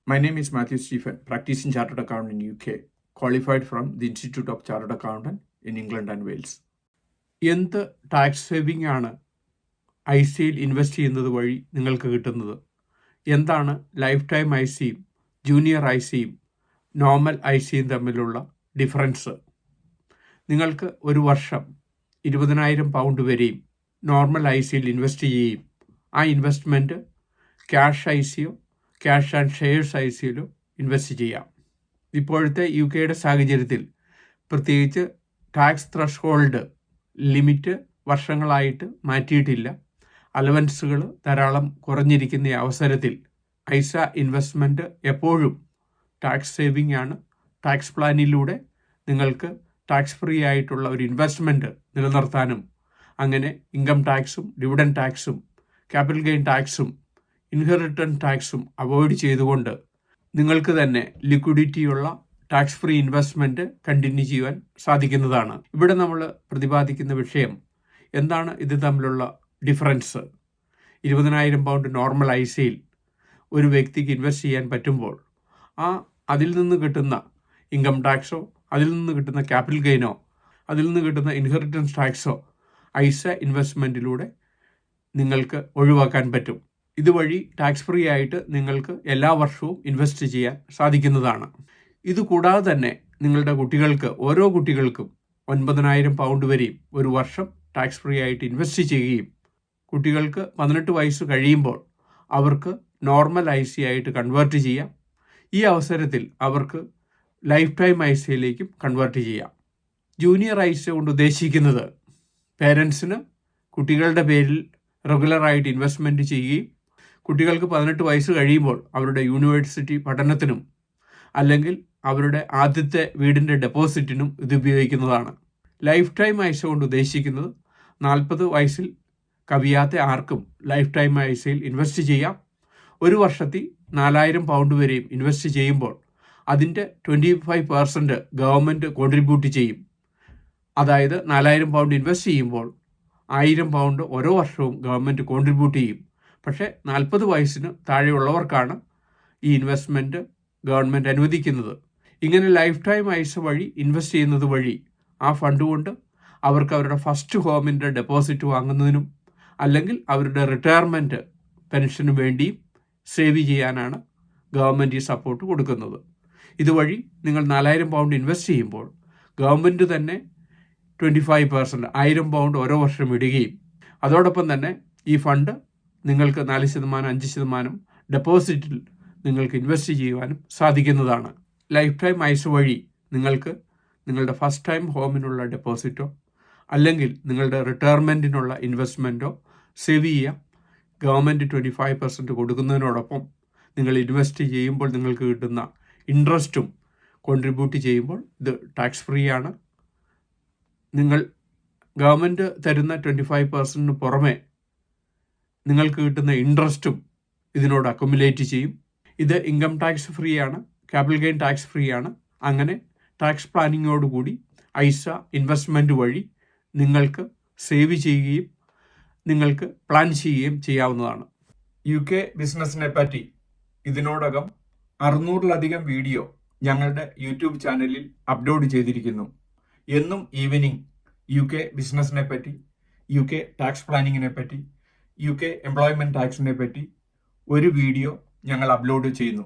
My name is Matthew Stephen, practicing chartered accountant in UK, qualified from the Institute of Chartered Accountant in England and Wales. എന്ത് tax saving ആണ് I സിയിൽ invest ചെയ്യുന്നത് വഴി നിങ്ങൾക്ക് കിട്ടുന്നത്? എന്താണ് life time I സിയും junior I സിയും നോർമൽ ഐ സിയും തമ്മിലുള്ള ഡിഫറൻസ്? നിങ്ങൾക്ക് ഒരു വർഷം 20,000 പൗണ്ട് വരെയും നോർമൽ ഐ സിയിൽ ഇൻവെസ്റ്റ് ചെയ്യുകയും ആ ഇൻവെസ്റ്റ്മെൻറ്റ് ക്യാഷ് ഐ സിയോ ക്യാഷ് ആൻഡ് ഷെയർസ് ഐ സിയിലോ ഇൻവെസ്റ്റ് ചെയ്യാം. ഇപ്പോഴത്തെ യു കെയുടെ സാഹചര്യത്തിൽ പ്രത്യേകിച്ച് ടാക്സ് ത്രഷ്ഹോൾഡ് ലിമിറ്റ് വർഷങ്ങളായിട്ട് മാറ്റിയിട്ടില്ല. അലവൻസുകൾ ധാരാളം കുറഞ്ഞിരിക്കുന്ന അവസരത്തിൽ ഐസ ഇൻവെസ്റ്റ്മെൻറ്റ് എപ്പോഴും ടാക്സ് സേവിംഗ് ആണ്. ടാക്സ് പ്ലാനിലൂടെ നിങ്ങൾക്ക് ടാക്സ് ഫ്രീ ആയിട്ടുള്ള ഒരു ഇൻവെസ്റ്റ്മെൻറ്റ് നിലനിർത്താനും അങ്ങനെ ഇൻകം ടാക്സും ഡിവിഡൻ ടാക്സും ക്യാപിറ്റൽ ഗെയിൻ ടാക്സും ഇൻഹെറിറ്റൻസ് ടാക്സും അവോയ്ഡ് ചെയ്തുകൊണ്ട് നിങ്ങൾക്ക് തന്നെ ലിക്വിഡിറ്റിയുള്ള ടാക്സ് ഫ്രീ ഇൻവെസ്റ്റ്മെൻറ്റ് കണ്ടിന്യൂ ചെയ്യുവാൻ സാധിക്കുന്നതാണ്. ഇവിടെ നമ്മൾ പ്രതിപാദിക്കുന്ന വിഷയം എന്താണ് ഇത് തമ്മിലുള്ള ഡിഫറൻസ്? 20,000 പൗണ്ട് നോർമൽ ഐ സിയിൽ ഒരു വ്യക്തിക്ക് ഇൻവെസ്റ്റ് ചെയ്യാൻ പറ്റുമ്പോൾ അതിൽ നിന്ന് കിട്ടുന്ന ഇൻകം ടാക്സോ അതിൽ നിന്ന് കിട്ടുന്ന ക്യാപിറ്റൽ ഗെയിനോ അതിൽ നിന്ന് കിട്ടുന്ന ഇൻഹെറിറ്റൻസ് ടാക്സോ ഐസ ഇൻവെസ്റ്റ്മെൻറ്റിലൂടെ നിങ്ങൾക്ക് ഒഴിവാക്കാൻ പറ്റും. ഇതുവഴി ടാക്സ് ഫ്രീ ആയിട്ട് നിങ്ങൾക്ക് എല്ലാ വർഷവും ഇൻവെസ്റ്റ് ചെയ്യാൻ സാധിക്കുന്നതാണ്. ഇതുകൂടാതെ തന്നെ നിങ്ങളുടെ കുട്ടികൾക്ക് ഓരോ കുട്ടികൾക്കും 9,000 പൗണ്ട് വരെയും ഒരു വർഷം ടാക്സ് ഫ്രീ ആയിട്ട് ഇൻവെസ്റ്റ് ചെയ്യുകയും കുട്ടികൾക്ക് 18 വയസ്സ് കഴിയുമ്പോൾ അവർക്ക് നോർമൽ ഐ സി ആയിട്ട് കൺവേർട്ട് ചെയ്യാം. ഈ അവസരത്തിൽ അവർക്ക് ലൈഫ് ടൈം ഐ സിയിലേക്കും കൺവേർട്ട് ചെയ്യാം. ജൂനിയർ ഐ സി കൊണ്ട് ഉദ്ദേശിക്കുന്നത് പേരൻസിന് കുട്ടികളുടെ പേരിൽ റെഗുലറായിട്ട് ഇൻവെസ്റ്റ്മെൻറ്റ് ചെയ്യുകയും കുട്ടികൾക്ക് 18 വയസ്സ് കഴിയുമ്പോൾ അവരുടെ യൂണിവേഴ്സിറ്റി പഠനത്തിനും അല്ലെങ്കിൽ അവരുടെ ആദ്യത്തെ വീടിൻ്റെ ഡെപ്പോസിറ്റിനും ഇത് ഉപയോഗിക്കുന്നതാണ്. ലൈഫ് ടൈം ഐസ കൊണ്ട് ഉദ്ദേശിക്കുന്നത് 40 വയസ്സിൽ കവിയാത്ത ആർക്കും ലൈഫ് ടൈം ഐസയിൽ ഇൻവെസ്റ്റ് ചെയ്യാം. ഒരു വർഷത്തിൽ 4,000 പൗണ്ട് വരെയും ഇൻവെസ്റ്റ് ചെയ്യുമ്പോൾ അതിൻ്റെ 25% ഗവൺമെൻറ് കോൺട്രിബ്യൂട്ട് ചെയ്യും. അതായത് 4,000 പൗണ്ട് ഇൻവെസ്റ്റ് ചെയ്യുമ്പോൾ 1,000 പൗണ്ട് ഓരോ വർഷവും ഗവൺമെൻറ് കോൺട്രിബ്യൂട്ട് ചെയ്യും. പക്ഷേ 40 വയസ്സിന് താഴെയുള്ളവർക്കാണ് ഈ ഇൻവെസ്റ്റ്മെൻറ്റ് ഗവൺമെൻറ് അനുവദിക്കുന്നത്. ഇങ്ങനെ ലൈഫ് ടൈം ഐസ വഴി ഇൻവെസ്റ്റ് ചെയ്യുന്നത് വഴി ആ ഫണ്ട് കൊണ്ട് അവർക്ക് അവരുടെ ഫസ്റ്റ് ഹോമിൻ്റെ ഡെപ്പോസിറ്റ് വാങ്ങുന്നതിനും അല്ലെങ്കിൽ അവരുടെ റിട്ടയർമെൻറ്റ് പെൻഷന് വേണ്ടിയും സേവ് ചെയ്യാനാണ് ഗവൺമെൻറ് ഈ സപ്പോർട്ട് കൊടുക്കുന്നത്. ഇതുവഴി നിങ്ങൾ 4,000 പൗണ്ട് ഇൻവെസ്റ്റ് ചെയ്യുമ്പോൾ ഗവൺമെൻറ് തന്നെ 25% 1,000 പൗണ്ട് ഓരോ വർഷം ഇടുകയും അതോടൊപ്പം തന്നെ ഈ ഫണ്ട് നിങ്ങൾക്ക് 4%, 5% ഡെപ്പോസിറ്റിൽ നിങ്ങൾക്ക് ഇൻവെസ്റ്റ് ചെയ്യുവാനും സാധിക്കുന്നതാണ്. ലൈഫ് ടൈം ഐസ വഴി നിങ്ങൾക്ക് നിങ്ങളുടെ ഫസ്റ്റ് ടൈം ഹോമിനുള്ള ഡെപ്പോസിറ്റോ അല്ലെങ്കിൽ നിങ്ങളുടെ റിട്ടയർമെൻറ്റിനുള്ള ഇൻവെസ്റ്റ്മെൻറ്റോ സേവ് ചെയ്യാം. ഗവൺമെൻറ് 25% കൊടുക്കുന്നതിനോടൊപ്പം നിങ്ങൾ ഇൻവെസ്റ്റ് ചെയ്യുമ്പോൾ നിങ്ങൾക്ക് കിട്ടുന്ന ഇൻട്രസ്റ്റും കോൺട്രിബ്യൂട്ട് ചെയ്യുമ്പോൾ ഇത് ടാക്സ് ഫ്രീ ആണ്. നിങ്ങൾ ഗവൺമെൻറ് തരുന്ന 25%-ന് പുറമെ നിങ്ങൾക്ക് കിട്ടുന്ന ഇൻട്രസ്റ്റും ഇതിനോട് അക്കുമുലേറ്റ് ചെയ്യും. ഇത് ഇൻകം ടാക്സ് ഫ്രീ ആണ്, ക്യാപിറ്റൽ ഗെയിൻ ടാക്സ് ഫ്രീ ആണ്. അങ്ങനെ ടാക്സ് പ്ലാനിങ്ങോടുകൂടി ഐസ ഇൻവെസ്റ്റ്മെൻറ്റ് വഴി നിങ്ങൾക്ക് സേവ് ചെയ്യുകയും നിങ്ങൾക്ക് പ്ലാൻ ചെയ്യുകയും ചെയ്യാവുന്നതാണ്. യു കെ ബിസിനസ്സിനെ പറ്റി ഇതിനോടകം 600-ലധികം വീഡിയോ ഞങ്ങളുടെ യൂട്യൂബ് ചാനലിൽ അപ്ലോഡ് ചെയ്തിരിക്കുന്നു. എന്നും ഈവനിങ് യു കെ ബിസിനസ്സിനെ പറ്റി, യു കെ ടാക്സ് പ്ലാനിങ്ങിനെ പറ്റി, യു കെ എംപ്ലോയ്മെൻറ്റ് ടാക്സിനെ പറ്റി ഒരു വീഡിയോ ഞങ്ങൾ അപ്ലോഡ് ചെയ്യുന്നു.